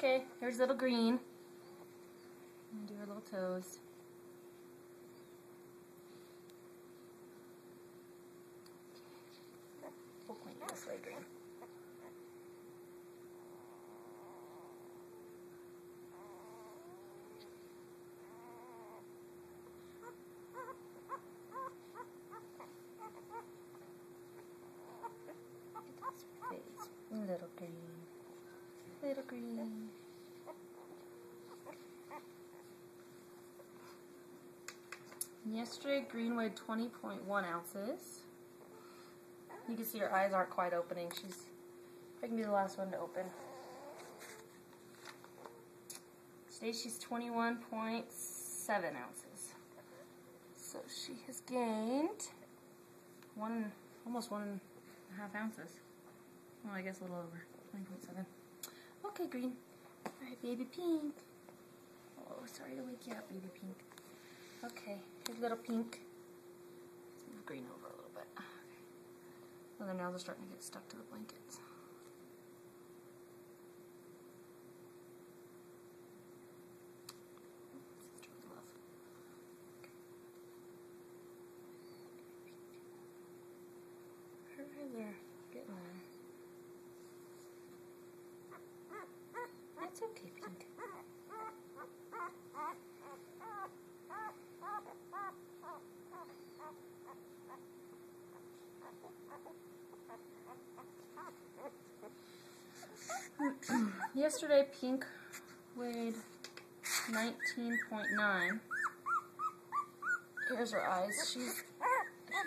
Okay, here's little green. And do her little toes. We'll clean it this way, green. Face. Little green. Little green. Yesterday, green weighed 20.1 ounces. You can see her eyes aren't quite opening. I can be the last one to open. Today she's 21.7 ounces. So she has gained almost 1.5 ounces. Well, I guess a little over, 20.7. Okay, green. Alright, baby pink. Oh, sorry to wake you up, baby pink. Okay, here's little pink. Let's move green over a little bit. And then now they're starting to get stuck to the blankets. Sister with love. Okay. Her eyes are getting there. That's okay, pink. Yesterday, pink weighed 19.9. Here's her eyes. She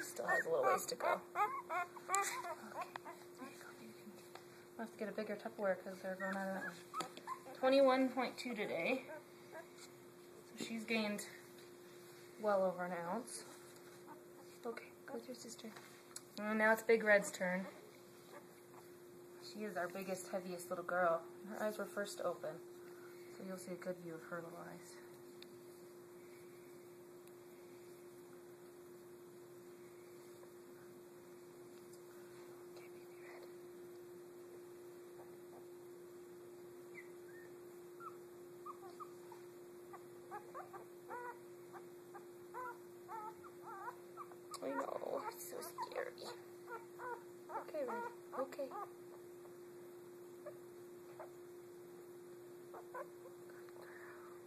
still has a little ways to go. Okay, there you go, baby pink. I'll have to get a bigger Tupperware because they're going out of that one. 21.2 today. So she's gained well over an ounce. Okay, go with your sister. And now it's Big Red's turn. She is our biggest, heaviest little girl. Her eyes were first open, so you'll see a good view of her little eyes. Okay, baby Red. I know, it's so scary. Okay, Red. Okay.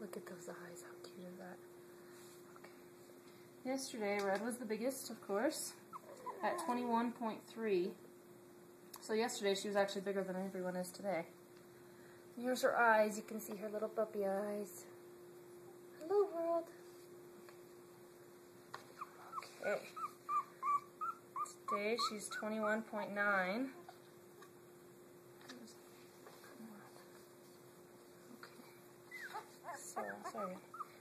Look at those eyes, how cute is that? Okay. Yesterday, Red was the biggest, of course, at 21.3. So yesterday, she was actually bigger than everyone is today. And here's her eyes. You can see her little puppy eyes. Hello, world. Okay. Today, she's 21.9. Sorry.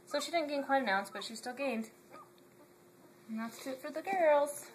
So she didn't gain quite an ounce, but she still gained. And that's it for the girls.